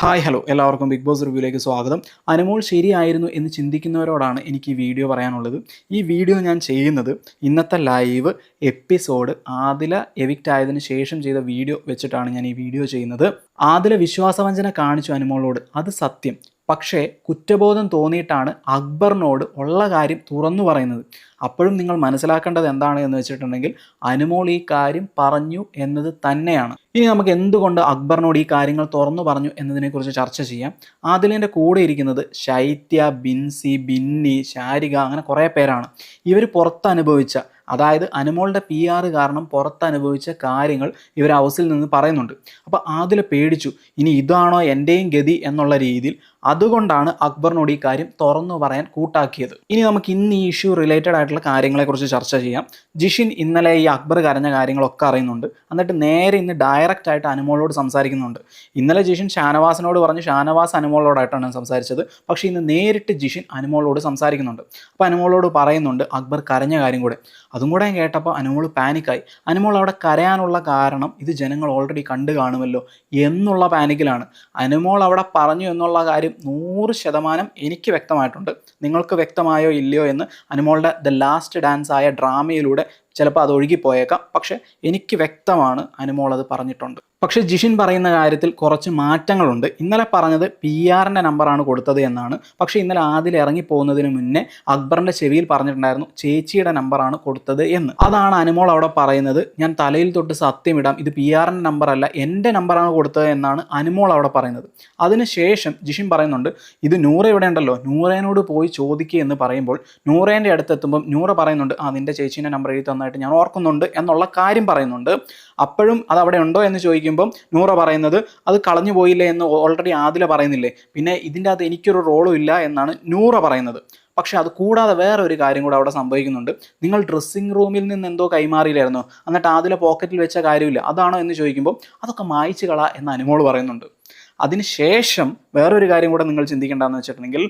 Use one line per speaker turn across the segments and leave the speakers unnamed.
Hi hello എല്ലാവർക്കും big boss റിവ്യൂയിലേക്ക് സ്വാഗതം. അനുമോൾ ശരിയായിരുന്നു എന്ന് ചിന്തിക്കുന്നവരോടാണ് എനിക്ക് ഈ വീഡിയോ പറയാനുള്ളത്. ഈ വീഡിയോ ഞാൻ ചെയ്യുന്നത് ഇന്നത്തെ ലൈവ് എപ്പിസോഡ് ആദില എവിക്റ്റ് ആയതിനു ശേഷം ചെയ്ത വീഡിയോ വെച്ചിട്ടാണ് ഞാൻ ഈ വീഡിയോ ചെയ്യുന്നത്. ആദില വിശ്വാസവഞ്ചന കാണിച്ചു അനുമോളോട്, അത് സത്യം. പക്ഷേ കുറ്റബോധം തോന്നിയിട്ടാണ് അക്ബറിനോട് ഉള്ള കാര്യം തുറന്നു പറയുന്നത്. അപ്പോഴും നിങ്ങൾ മനസ്സിലാക്കേണ്ടത് എന്താണ് എന്ന് വെച്ചിട്ടുണ്ടെങ്കിൽ അനുമോൾ ഈ കാര്യം പറഞ്ഞു എന്നത് തന്നെയാണ്. ഇനി നമുക്ക് എന്തുകൊണ്ട് അക്ബറിനോട് ഈ കാര്യങ്ങൾ തുറന്നു പറഞ്ഞു എന്നതിനെക്കുറിച്ച് ചർച്ച ചെയ്യാം. ആദിലിൻ്റെ കൂടെ ഇരിക്കുന്നത് ശൈത്യ, ബിൻസി, ബിന്നി, ശാരിക, അങ്ങനെ കുറേ പേരാണ്. ഇവർ പുറത്തനുഭവിച്ച, അതായത് അനുമോളുടെ PR കാരണം പുറത്തനുഭവിച്ച കാര്യങ്ങൾ ഇവർ ഹൗസിൽ നിന്ന് പറയുന്നുണ്ട്. അപ്പോൾ ആദില പേടിച്ചു, ഇനി ഇതാണോ എൻ്റെയും ഗതി എന്നുള്ള രീതിയിൽ. അതുകൊണ്ടാണ് അക്ബറിനോട് ഈ കാര്യം തുറന്നു പറയാൻ കൂട്ടാക്കിയത്. ഇനി നമുക്ക് ഇന്ന് ഈ ഇഷ്യൂ റിലേറ്റഡ് ആയിട്ടുള്ള കാര്യങ്ങളെക്കുറിച്ച് ചർച്ച ചെയ്യാം. ജിഷിൻ ഇന്നലെ ഈ അക്ബർ കരഞ്ഞ കാര്യങ്ങളൊക്കെ അറിയുന്നുണ്ട്. എന്നിട്ട് നേരെ ഇന്ന് ഡയറക്റ്റ് ആയിട്ട് അനുമോളോട് സംസാരിക്കുന്നുണ്ട്. ഇന്നലെ ജിഷിൻ ഷാനവാസിനോട് പറഞ്ഞു, ഷാനവാസ് അനുമോളോടായിട്ടാണ് സംസാരിച്ചത്. പക്ഷേ ഇന്ന് നേരിട്ട് ജിഷിൻ അനുമോളോട് സംസാരിക്കുന്നുണ്ട്. അപ്പോൾ അനുമോളോട് പറയുന്നുണ്ട് അക്ബർ കരഞ്ഞ കാര്യം കൂടെ. അതും കൂടെ കേട്ടപ്പോൾ അനുമോൾ പാനിക്കായി. അനുമോൾ അവിടെ കരയാനുള്ള കാരണം ഇത് ജനങ്ങൾ ഓൾറെഡി കണ്ടു കാണുമല്ലോ എന്നുള്ള പാനിക്കിലാണ്. അനുമോൾ അവിടെ പറഞ്ഞു എന്നുള്ള കാര്യം 100% എനിക്ക് വ്യക്തമായിട്ടുണ്ട്. നിങ്ങൾക്ക് വ്യക്തമായോ ഇല്ലയോ എന്ന് അനുമോളുടെ ദ ലാസ്റ്റ് ഡാൻസ് ആയ ഡ്രാമയിലൂടെ ചിലപ്പോൾ അത് ഒഴുകിപ്പോയേക്കാം. പക്ഷെ എനിക്ക് വ്യക്തമാണ് അനുമോൾ അത് പറഞ്ഞിട്ടുണ്ട്. പക്ഷേ ജിഷിൻ പറയുന്ന കാര്യത്തിൽ കുറച്ച് മാറ്റങ്ങളുണ്ട്. ഇന്നലെ പറഞ്ഞത് PR-ൻ്റെ നമ്പറാണ് കൊടുത്തത് എന്നാണ്. പക്ഷേ ഇന്നലെ ആദിൽ ഇറങ്ങിപ്പോകുന്നതിന് മുന്നേ അക്ബറിൻ്റെ ചെവിയിൽ പറഞ്ഞിട്ടുണ്ടായിരുന്നു ചേച്ചിയുടെ നമ്പറാണ് കൊടുത്തത് എന്ന്. അതാണ് അനുമോൾ അവിടെ പറയുന്നത്. ഞാൻ തലയിൽ തൊട്ട് സത്യമിടാം, ഇത് PR-ൻ്റെ നമ്പറല്ല, എൻ്റെ നമ്പറാണ് കൊടുത്തത് എന്നാണ് അനുമോൾ അവിടെ പറയുന്നത്. അതിനുശേഷം ജിഷിൻ പറയുന്നുണ്ട്, ഇത് നൂറ ഇവിടെ ഉണ്ടല്ലോ, നൂറേനോട് പോയി ചോദിക്കുക എന്ന് പറയുമ്പോൾ നൂറേൻ്റെ അടുത്തെത്തുമ്പം നൂറ പറയുന്നുണ്ട്, നിൻ്റെ ചേച്ചീൻ്റെ നമ്പർ എഴുതി തന്നായിട്ട് ഞാൻ ഓർക്കുന്നുണ്ട് എന്നുള്ള കാര്യം പറയുന്നുണ്ട്. അപ്പോഴും അത് അവിടെ ഉണ്ടോ എന്ന് ചോദിക്കുമ്പം നൂറ പറയുന്നത് അത് കളഞ്ഞു പോയില്ലേ എന്ന് ഓൾറെഡി ആദില പറയുന്നില്ലേ, പിന്നെ ഇതിൻ്റെ അകത്ത് എനിക്കൊരു റോളും ഇല്ല എന്നാണ് നൂറ പറയുന്നത്. പക്ഷെ അത് കൂടാതെ വേറെ ഒരു കാര്യം കൂടെ അവിടെ സംഭവിക്കുന്നുണ്ട്. നിങ്ങൾ ഡ്രസ്സിങ് റൂമിൽ നിന്ന് എന്തോ കൈമാറിയില്ലായിരുന്നോ, എന്നിട്ട് ആദില പോക്കറ്റിൽ വെച്ച കാര്യമില്ല, അതാണോ എന്ന് ചോദിക്കുമ്പോൾ അതൊക്കെ മായ്ച്ചു കള എന്ന് അനുമോൾ പറയുന്നുണ്ട്. അതിനുശേഷം വേറൊരു കാര്യം കൂടെ നിങ്ങൾ ചിന്തിക്കേണ്ടതെന്ന് വെച്ചിട്ടുണ്ടെങ്കിൽ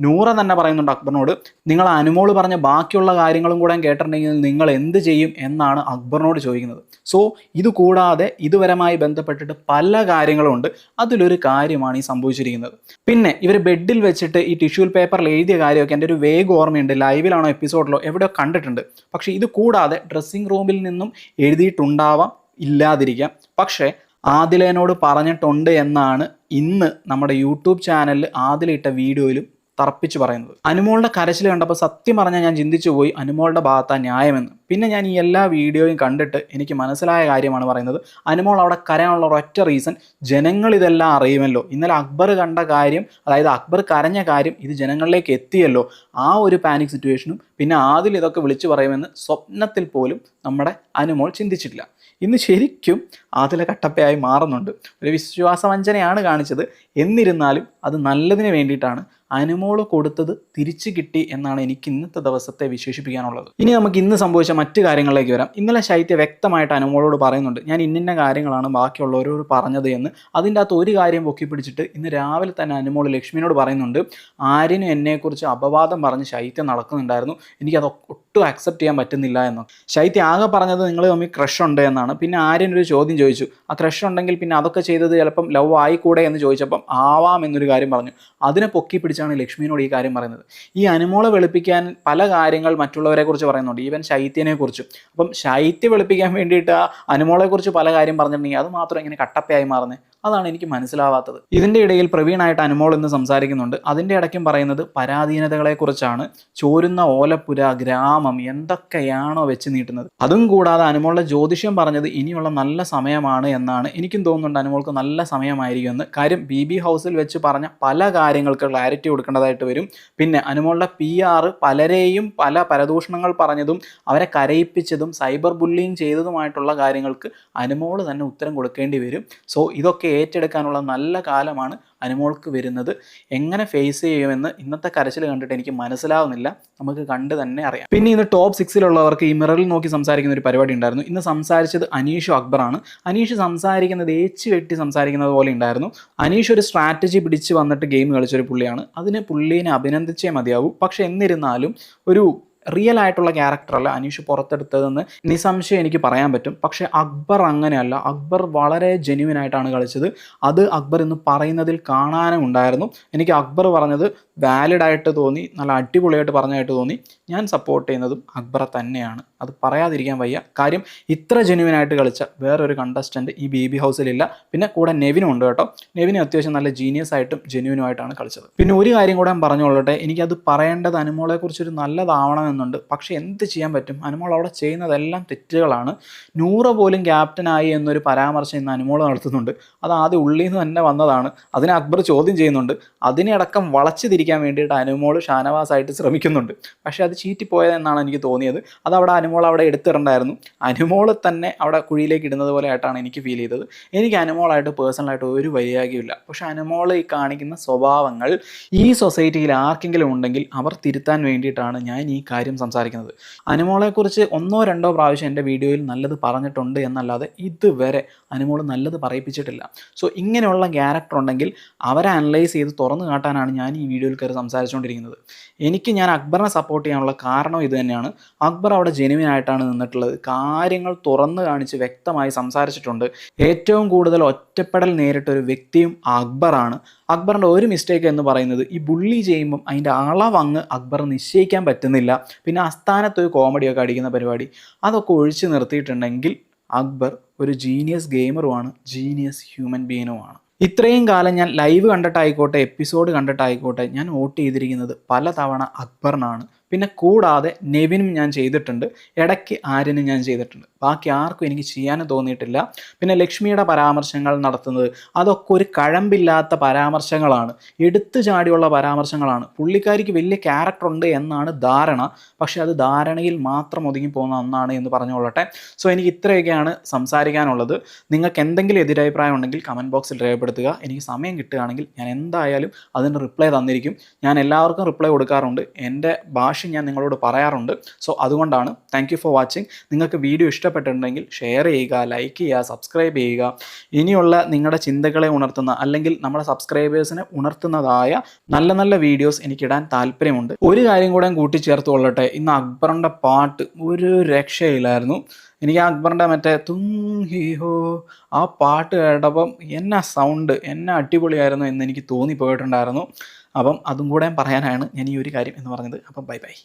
നൂറ തന്നെ പറയുന്നുണ്ട് അക്ബറിനോട്, നിങ്ങൾ അനുമോൾ പറഞ്ഞ ബാക്കിയുള്ള കാര്യങ്ങളും കൂടെ കേട്ടിട്ടുണ്ടെങ്കിൽ നിങ്ങൾ എന്ത് ചെയ്യും എന്നാണ് അക്ബറിനോട് ചോദിക്കുന്നത്. സോ ഇത് കൂടാതെ ഇതുവരമായി ബന്ധപ്പെട്ടിട്ട് പല കാര്യങ്ങളുമുണ്ട്. അതിലൊരു കാര്യമാണ് ഈ സംഭവിച്ചിരിക്കുന്നത്. പിന്നെ ഇവർ ബെഡിൽ വെച്ചിട്ട് ഈ ടിഷ്യൂ പേപ്പറിൽ എഴുതിയ കാര്യമൊക്കെ എൻ്റെ ഒരു വേഗം ഓർമ്മയുണ്ട്. ലൈവിലാണോ എപ്പിസോഡിലോ എവിടെയോ കണ്ടിട്ടുണ്ട്. പക്ഷേ ഇത് കൂടാതെ ഡ്രസ്സിങ് റൂമിൽ നിന്നും എഴുതിയിട്ടുണ്ടാവാം, ഇല്ലാതിരിക്കാം. പക്ഷേ ആദിലേനോട് പറഞ്ഞിട്ടുണ്ട് എന്നാണ് ഇന്ന് നമ്മുടെ യൂട്യൂബ് ചാനലിൽ ആദിലിട്ട വീഡിയോയിലും തറപ്പിച്ച് പറയുന്നത്. അനുമോളുടെ കരച്ചിൽ കണ്ടപ്പോൾ സത്യം പറഞ്ഞാൽ ഞാൻ ചിന്തിച്ചു പോയി, അനുമോളുടെ ഭാഗത്താ ന്യായമെന്ന്. പിന്നെ ഞാൻ ഈ എല്ലാ വീഡിയോയും കണ്ടിട്ട് എനിക്ക് മനസ്സിലായ കാര്യമാണ് പറയുന്നത്. അനുമോൾ അവിടെ കരയാനുള്ള ഒരൊറ്റ റീസൺ, ജനങ്ങൾ ഇതെല്ലാം അറിയുമല്ലോ. ഇന്നലെ അക്ബർ കണ്ട കാര്യം, അതായത് അക്ബർ കരഞ്ഞ കാര്യം ഇത് ജനങ്ങളിലേക്ക് എത്തിയല്ലോ, ആ ഒരു പാനിക് സിറ്റുവേഷനും പിന്നെ ആദിൽ ഇതൊക്കെ വിളിച്ചു പറയുമെന്ന് സ്വപ്നത്തിൽ പോലും നമ്മുടെ അനുമോൾ ചിന്തിച്ചിട്ടില്ല. ഇന്ന് ശരിക്കും ആദില കട്ടപ്പയായി മാറുന്നുണ്ട്. ഒരു വിശ്വാസവഞ്ചനയാണ് കാണിച്ചത്. എന്നിരുന്നാലും അത് നല്ലതിന് വേണ്ടിയിട്ടാണ്. അനുമോൾ കൊടുത്തത് തിരിച്ചു കിട്ടി എന്നാണ് എനിക്ക് ഇന്നത്തെ ദിവസത്തെ വിശേഷിപ്പിക്കാനുള്ളത്. ഇനി നമുക്ക് ഇന്ന് സംഭവിച്ച മറ്റു കാര്യങ്ങളിലേക്ക് വരാം. ഇന്നലെ ശൈത്യ വ്യക്തമായിട്ട് അനുമോളോട് പറയുന്നുണ്ട്, ഞാൻ ഇന്ന കാര്യങ്ങളാണ് ബാക്കിയുള്ളവരോട് പറഞ്ഞത് എന്ന്. അതിൻ്റെ അകത്ത് ഒരു കാര്യം പൊക്കി പിടിച്ചിട്ട് ഇന്ന് രാവിലെ തന്നെ അനുമോൾ ലക്ഷ്മിനോട് പറയുന്നുണ്ട്, ആര്യനും എന്നെക്കുറിച്ച് അപവാദം പറഞ്ഞ് ശൈത്യം നടക്കുന്നുണ്ടായിരുന്നു, എനിക്കത് ഒട്ടും അക്സെപ്റ്റ് ചെയ്യാൻ പറ്റുന്നില്ല എന്നോ. ശൈത്യ ആകെ പറഞ്ഞത് നിങ്ങൾ തമ്മിൽ ക്രഷ് ഉണ്ട് എന്നാണ്. പിന്നെ ആര്യൻ ഒരു ചോദ്യം ചോദിച്ചു, ആ ക്രഷ് ഉണ്ടെങ്കിൽ പിന്നെ അതൊക്കെ ചെയ്തത് ചിലപ്പം ലവ് ആയിക്കൂടെ എന്ന് ചോദിച്ചപ്പം ആവാം എന്നൊരു കാര്യം പറഞ്ഞു. അതിനെ പൊക്കി പിടിച്ചാണ് ലക്ഷ്മിയോട് ഈ കാര്യം പറയുന്നത്. ഈ അനുമോളെ വെളുപ്പിക്കാൻ പല കാര്യങ്ങൾ മറ്റുള്ളവരെ കുറിച്ച് പറയുന്നുണ്ട്, ഈവൻ ശൈത്യനെ കുറിച്ചും. അപ്പം ശൈത്യ വെളുപ്പിക്കാൻ വേണ്ടിയിട്ട് അനുമോളെ കുറിച്ച് പല കാര്യം പറഞ്ഞിട്ടുണ്ടെങ്കിൽ അത് മാത്രം ഇങ്ങനെ കട്ടപ്പയായി മാറുന്നത്, അതാണ് എനിക്ക് മനസ്സിലാവാത്തത്. ഇതിൻ്റെ ഇടയിൽ പ്രവീണായിട്ട് അനുമോൾ ഇന്ന് സംസാരിക്കുന്നുണ്ട്. അതിൻ്റെ ഇടയ്ക്കും പറയുന്നത് പരാധീനതകളെക്കുറിച്ചാണ്. ചോരുന്ന ഓലപ്പുര, ഗ്രാമം, എന്തൊക്കെയാണോ വെച്ച് നീട്ടുന്നത്. അതും കൂടാതെ അനുമോളുടെ ജ്യോതിഷ്യം പറഞ്ഞത് ഇനിയുള്ള നല്ല സമയമാണ് എന്നാണ്. എനിക്കും തോന്നുന്നുണ്ട് അനുമോൾക്ക് നല്ല സമയമായിരിക്കുമെന്ന്. കാര്യം BB ഹൗസിൽ വെച്ച് പറഞ്ഞ പല കാര്യങ്ങൾക്ക് ക്ലാരിറ്റി കൊടുക്കേണ്ടതായിട്ട് വരും. പിന്നെ അനുമോളുടെ PR പലരെയും പല പരദൂഷണങ്ങൾ പറഞ്ഞതും അവരെ കരയിപ്പിച്ചതും സൈബർ ബുള്ളിങ് ചെയ്തതുമായിട്ടുള്ള കാര്യങ്ങൾക്ക് അനുമോൾ തന്നെ ഉത്തരം കൊടുക്കേണ്ടി വരും. സോ ഇതൊക്കെ ഏറ്റെടുക്കാനുള്ള നല്ല കാലമാണ് അനുമോൾക്ക് വരുന്നത്. എങ്ങനെ ഫേസ് ചെയ്യുമെന്ന് ഇന്നത്തെ കരച്ചിൽ കണ്ടിട്ട് എനിക്ക് മനസ്സിലാവുന്നില്ല. നമുക്ക് കണ്ട് തന്നെ അറിയാം. പിന്നെ ഇന്ന് ടോപ്പ് 6-ലുള്ളവർക്ക് ഈ മിററിൽ നോക്കി സംസാരിക്കുന്ന ഒരു പരിപാടി ഉണ്ടായിരുന്നു. ഇന്ന് സംസാരിച്ചത് അനീഷും അക്ബറാണ്. അനീഷ് സംസാരിക്കുന്നത് ഏച്ച് വെട്ടി സംസാരിക്കുന്നത് പോലെ ഉണ്ടായിരുന്നു. അനീഷ് ഒരു സ്ട്രാറ്റജി പിടിച്ച് വന്നിട്ട് ഗെയിം കളിച്ചൊരു പുള്ളിയാണ്. അതിന് പുള്ളീനെ അഭിനന്ദിച്ചേ മതിയാവൂ. പക്ഷെ എന്നിരുന്നാലും ഒരു റിയൽ ആയിട്ടുള്ള ക്യാരക്ടറല്ല അനീഷ് പുറത്തെടുത്തതെന്ന് നിസ്സംശയം എനിക്ക് പറയാൻ പറ്റും. പക്ഷേ അക്ബർ അങ്ങനെയല്ല. അക്ബർ വളരെ ജെന്യുവൻ ആയിട്ടാണ് കളിച്ചത്. അത് അക്ബർ ഇന്ന് പറയുന്നതിൽ കാണാനും ഉണ്ടായിരുന്നു. എനിക്ക് അക്ബർ പറഞ്ഞത് വാലിഡ് ആയിട്ട് തോന്നി, നല്ല അടിപൊളിയായിട്ട് പറഞ്ഞതായിട്ട് തോന്നി. ഞാൻ സപ്പോർട്ട് ചെയ്യുന്നതും അക്ബറെ തന്നെയാണ്. അത് പറയാതിരിക്കാൻ വയ്യ. കാര്യം ഇത്ര ജെന്യുവൻ ആയിട്ട് കളിച്ച വേറൊരു കണ്ടസ്റ്റൻറ്റ് ഈ ബേബി ഹൗസിലില്ല. പിന്നെ കൂടെ നെവിനും ഉണ്ട് കേട്ടോ. നെവിനും അത്യാവശ്യം നല്ല ജീനിയസ് ആയിട്ടും ജെന്യുവനുമായിട്ടാണ് കളിച്ചത്. പിന്നെ ഒരു കാര്യം കൂടെ ഞാൻ പറഞ്ഞുകൊള്ളട്ടെ, എനിക്കത് പറയേണ്ടത് അനുമോളെക്കുറിച്ചൊരു നല്ലതാവണമെന്നുണ്ട്. പക്ഷേ എന്ത് ചെയ്യാൻ പറ്റും, അനുമോൾ അവിടെ ചെയ്യുന്നതെല്ലാം തെറ്റുകളാണ്. നൂറ് പോലും ക്യാപ്റ്റനായി എന്നൊരു പരാമർശം ഇന്ന് അനുമോൾ നടത്തുന്നുണ്ട്. അത് ആദ്യം ഉള്ളിൽ നിന്ന് തന്നെ വന്നതാണ്. അതിനെ അക്ബർ ചോദ്യം ചെയ്യുന്നുണ്ട്. അതിനെ അടക്കം വളച്ചു തിരിക്കാൻ വേണ്ടിയിട്ട് അനുമോൾ ഷാനവാസായിട്ട് ശ്രമിക്കുന്നുണ്ട്. പക്ഷേ അത് ചീറ്റിപ്പോയതെന്നാണ് എനിക്ക് തോന്നിയത്. അത് അനുമോൾ അവിടെ എടുത്തിടണ്ടായിരുന്നു. അനുമോൾ തന്നെ അവിടെ കുഴിയിലേക്ക് ഇടുന്നത് പോലെ ആയിട്ടാണ് എനിക്ക് ഫീൽ ചെയ്തത്. എനിക്ക് അനുമോളായിട്ട് പേഴ്സണലായിട്ട് ഒരു വൈരാഗ്യമില്ല. പക്ഷേ അനുമോൾ ഈ കാണിക്കുന്ന സ്വഭാവങ്ങൾ ഈ സൊസൈറ്റിയിൽ ആർക്കെങ്കിലും ഉണ്ടെങ്കിൽ അവർ തിരുത്താൻ വേണ്ടിയിട്ടാണ് ഞാൻ ഈ കാര്യം സംസാരിക്കുന്നത്. അനുമോളെക്കുറിച്ച് 1-2 പ്രാവശ്യം എൻ്റെ വീഡിയോയിൽ നല്ലത് പറഞ്ഞിട്ടുണ്ട് എന്നല്ലാതെ ഇതുവരെ അനുമോൾ നല്ലത് പറയിപ്പിച്ചിട്ടില്ല. സോ ഇങ്ങനെയുള്ള ക്യാരക്ടർ ഉണ്ടെങ്കിൽ അവരെ അനലൈസ് ചെയ്ത് തുറന്നു കാട്ടാനാണ് ഞാൻ ഈ വീഡിയോയിൽ കയറി സംസാരിച്ചുകൊണ്ടിരിക്കുന്നത്. ഞാൻ അക്ബറിനെ സപ്പോർട്ട് ചെയ്യാനുള്ള കാരണം ഇത് തന്നെയാണ്. അക്ബർ അവിടെ ജെനുവിൻ ആയിട്ടാണ് നിന്നിട്ടുള്ളത്. കാര്യങ്ങൾ തുറന്നു കാണിച്ച് വ്യക്തമായി സംസാരിച്ചിട്ടുണ്ട്. ഏറ്റവും കൂടുതൽ ഒറ്റപ്പെടൽ നേരിട്ടൊരു വ്യക്തിയും അക്ബറാണ്. അക്ബറിൻ്റെ ഒരു മിസ്റ്റേക്ക് എന്ന് പറയുന്നത് ഈ ബുള്ളി ചെയ്യുമ്പം അതിൻ്റെ അളവങ്ങ് അക്ബർ നിശ്ചയിക്കാൻ പറ്റുന്നില്ല. പിന്നെ അസ്ഥാനത്തൊരു കോമഡിയൊക്കെ അടിക്കുന്ന പരിപാടി അതൊക്കെ ഒഴിച്ചു നിർത്തിയിട്ടുണ്ടെങ്കിൽ അക്ബർ ഒരു ജീനിയസ് ഗെയിമറുമാണ്, ജീനിയസ് ഹ്യൂമൻ ബീയിനുമാണ്. ഇത്രയും കാലം ഞാൻ ലൈവ് കണ്ടിട്ടായിക്കോട്ടെ, എപ്പിസോഡ് കണ്ടിട്ടായിക്കോട്ടെ, ഞാൻ വോട്ട് ചെയ്തിരിക്കുന്നത് പലതവണ അക്ബറിനാണ്. പിന്നെ കൂടാതെ നെവിനും ഞാൻ ചെയ്തിട്ടുണ്ട്, ഇടയ്ക്ക് ആര്യനും ഞാൻ ചെയ്തിട്ടുണ്ട്. ബാക്കി ആർക്കും എനിക്ക് ചെയ്യാനും തോന്നിയിട്ടില്ല. പിന്നെ ലക്ഷ്മിയുടെ പരാമർശങ്ങൾ നടത്തുന്നത് അതൊക്കെ ഒരു കഴമ്പില്ലാത്ത പരാമർശങ്ങളാണ്, എടുത്തു ചാടിയുള്ള പരാമർശങ്ങളാണ്. പുള്ളിക്കാരിക്ക് വലിയ ക്യാരക്ടർ ഉണ്ട് എന്നാണ് ധാരണ. പക്ഷേ അത് ധാരണയിൽ മാത്രം ഒതുങ്ങിപ്പോകുന്ന ഒന്നാണ് എന്ന് പറഞ്ഞുകൊള്ളട്ടെ. സോ എനിക്ക് ഇത്രയൊക്കെയാണ് സംസാരിക്കാനുള്ളത്. നിങ്ങൾക്ക് എന്തെങ്കിലും എതിരഭിപ്രായം ഉണ്ടെങ്കിൽ കമൻറ്റ് ബോക്സിൽ രേഖപ്പെടുത്തുക. എനിക്ക് സമയം കിട്ടുകയാണെങ്കിൽ ഞാൻ എന്തായാലും അതിന് റിപ്ലൈ തന്നിരിക്കും. ഞാൻ എല്ലാവർക്കും റിപ്ലൈ കൊടുക്കാറുണ്ട്. എൻ്റെ ഭാഷ ഞാൻ നിങ്ങളോട് പറയാറുണ്ട്. സോ അതുകൊണ്ടാണ്. Thank you for watching. നിങ്ങൾക്ക് വീഡിയോ ഇഷ്ടപ്പെട്ടിട്ടുണ്ടെങ്കിൽ ഷെയർ ചെയ്യുക, ലൈക്ക് ചെയ്യുക, സബ്സ്ക്രൈബ് ചെയ്യുക. ഇനിയുള്ള നിങ്ങളുടെ ചിന്തകളെ ഉണർത്തുന്ന അല്ലെങ്കിൽ നമ്മുടെ സബ്സ്ക്രൈബേഴ്സിനെ ഉണർത്തുന്നതായ നല്ല നല്ല വീഡിയോസ് എനിക്കിടാൻ താല്പര്യമുണ്ട്. ഒരു കാര്യം കൂടെ കൂട്ടിച്ചേർത്ത് കൊള്ളട്ടെ, ഇന്ന് അക്ബറിൻ്റെ പാട്ട് ഒരു രക്ഷയില്ലായിരുന്നു. എനിക്ക് അക്ബറിൻ്റെ മറ്റേ തും ഹി ഹോ ആ പാട്ട് കേട്ടപ്പം എന്നാ സൗണ്ട്, എന്നാ അടിപൊളിയായിരുന്നു എന്ന് എനിക്ക് തോന്നിപ്പോയിട്ടുണ്ടായിരുന്നു. അപ്പം അതും കൂടെ പറയാനാണ് ഞാൻ ഈ ഒരു കാര്യം എന്ന് പറഞ്ഞത്. അപ്പം ബൈ ബൈ.